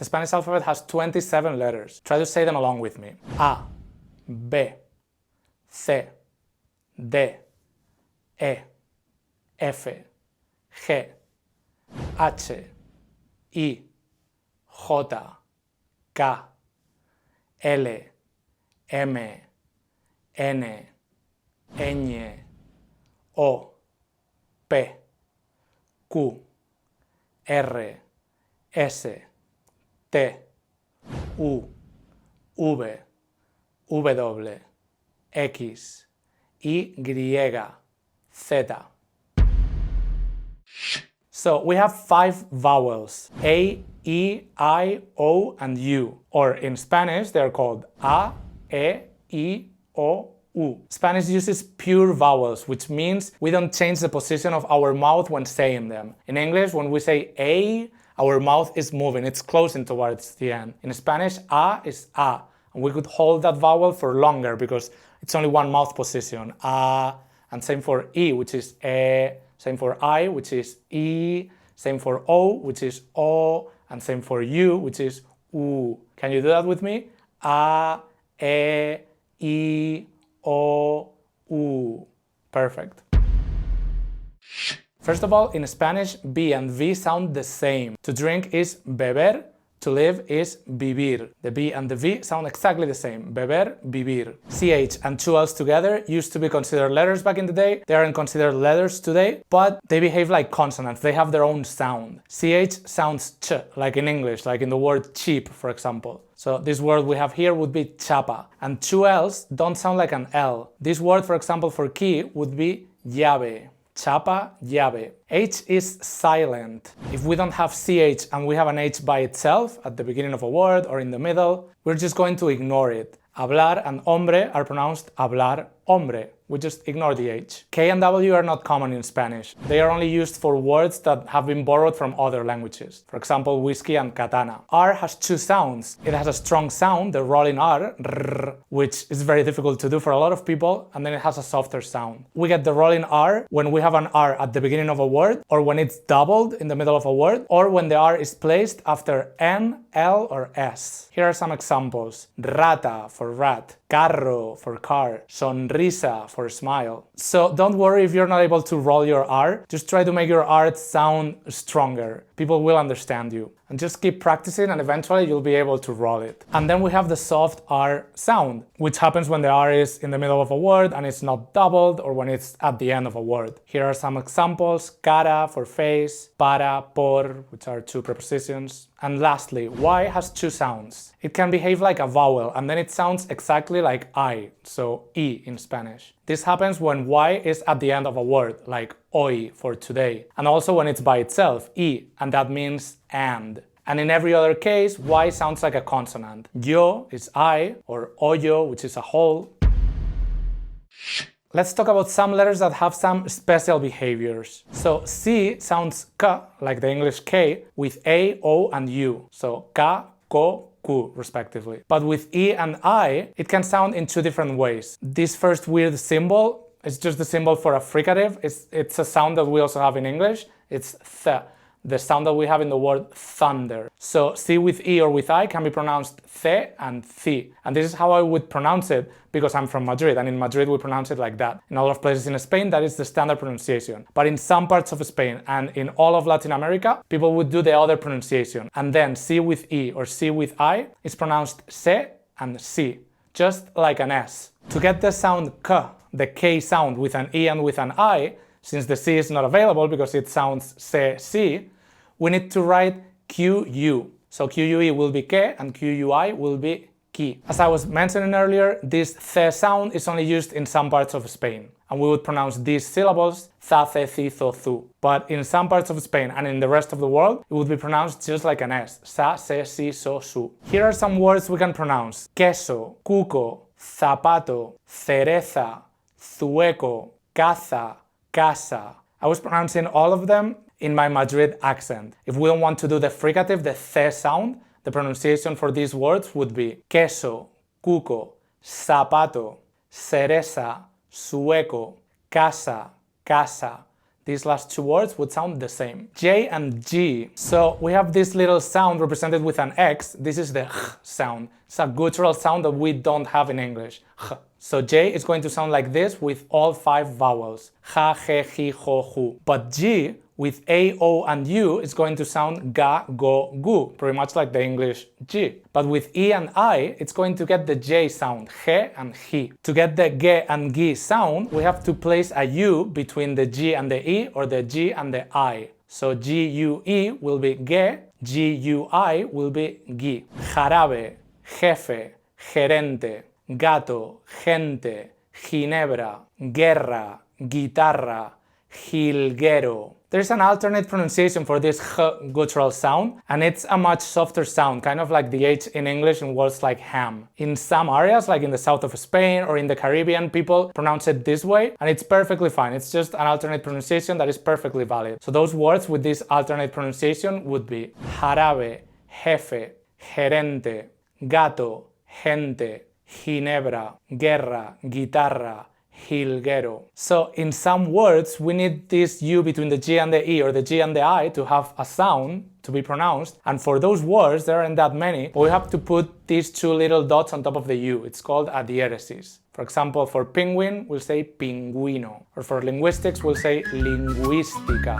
The Spanish alphabet has 27 letters. Try to say them along with me. A, B, C, D, E, F, G, H, I, J, K, L, M, N, Ñ, O, P, Q, R, S, T, U, V, W, X, Y, Z. So we have 5 vowels: A, E, I, O, and U. Or in Spanish, they are called A, E, I, O, U. Spanish uses pure vowels, which means we don't change the position of our mouth when saying them. In English, when we say A, our mouth is moving, it's closing towards the end. In Spanish, A is A, and we could hold that vowel for longer because it's only one mouth position. A, and same for I, which is E, same for I, which is I, same for O, which is O, and same for U, which is U. Can you do that with me? A, E, I, O, U. Perfect. First of all, in Spanish, B and V sound the same. To drink is beber, to live is vivir. The B and the V sound exactly the same. Beber, vivir. CH and 2 L's together used to be considered letters back in the day. They aren't considered letters today, but they behave like consonants. They have their own sound. CH sounds ch, like in English, like in the word cheap, for example. So this word we have here would be chapa. And 2 L's don't sound like an L. This word, for example, for key would be llave. Chapa, llave. H is silent. If we don't have CH and we have an H by itself at the beginning of a word or in the middle, we're just going to ignore it. Hablar and hombre are pronounced hablar, hombre. We just ignore the H. K and W are not common in Spanish. They are only used for words that have been borrowed from other languages. For example, whiskey and katana. R has 2 sounds. It has a strong sound, the rolling R, rrr, which is very difficult to do for a lot of people, and then it has a softer sound. We get the rolling R when we have an R at the beginning of a word, or when it's doubled in the middle of a word, or when the R is placed after N, L, or S. Here are some examples. Rata for rat, carro for car, sonrisa for smile. So don't worry if you're not able to roll your R, just try to make your R sound stronger. People will understand you. And just keep practicing and eventually you'll be able to roll it. And then we have the soft R sound, which happens when the R is in the middle of a word and it's not doubled, or when it's at the end of a word. Here are some examples: cara for face, para, por, which are 2 prepositions. And lastly, Y has 2 sounds. It can behave like a vowel and then it sounds exactly like I, so I in Spanish. This happens when Y is at the end of a word, like hoy for today, and also when it's by itself, I, and that means and. And in every other case, Y sounds like a consonant. Yo is I, or hoyo, which is a hole. Let's talk about some letters that have some special behaviors. So C sounds K, like the English K, with A, O, and U. So K, Ko, Ku, respectively. But with E and I, it can sound in 2 different ways. This first weird symbol is just the symbol for a fricative. It's a sound that we also have in English. It's th, the sound that we have in the word thunder. So C with E or with I can be pronounced the and thi. And this is how I would pronounce it because I'm from Madrid, and in Madrid we pronounce it like that. In a lot of places in Spain, that is the standard pronunciation. But in some parts of Spain and in all of Latin America, people would do the other pronunciation. And then C with E or C with I is pronounced se and si, just like an S. To get the sound K, the K sound with an E and with an I, since the C is not available because it sounds se, si, we need to write QU. So QUE will be ke and QUI will be ki. As I was mentioning earlier, this th sound is only used in some parts of Spain, and we would pronounce these syllables tha, the, thi, tho, thu. But in some parts of Spain and in the rest of the world, it would be pronounced just like an S, sa, se, si, so, su. Here are some words we can pronounce: queso, cuco, zapato, cereza, zueco, caza, casa. I was pronouncing all of them in my Madrid accent. If we don't want to do the fricative, the th sound, the pronunciation for these words would be queso, cuco, zapato, cereza, sueco, casa, casa, these last two words would sound the same. J and G. So we have this little sound represented with an X. This is the H sound. It's a guttural sound that we don't have in English. H. So J is going to sound like this with all 5 vowels. Ha, he, hi, ho, hu. But G, with A, O, and U, is going to sound ga, go, gu, pretty much like the English G. But with E and I, it's going to get the J sound, he and hi. To get the ge and gi sound, we have to place a U between the G and the E, or the G and the I. So G-U-E will be ge, G-U-I will be gi. Jarabe, jefe, gerente, gato, gente, ginebra, guerra, guitarra, jilguero. There's an alternate pronunciation for this h guttural sound, and it's a much softer sound, kind of like the H in English in words like ham. In some areas, like in the south of Spain or in the Caribbean, people pronounce it this way, and it's perfectly fine. It's just an alternate pronunciation that is perfectly valid. So those words with this alternate pronunciation would be jarabe, jefe, gerente, gato, gente, ginebra, guerra, guitarra, jilguero. So in some words, we need this U between the G and the E or the G and the I to have a sound to be pronounced. And for those words, there aren't that many, but we have to put these 2 little dots on top of the U. It's called a diéresis. For example, for penguin, we'll say pingüino. Or for linguistics, we'll say lingüística.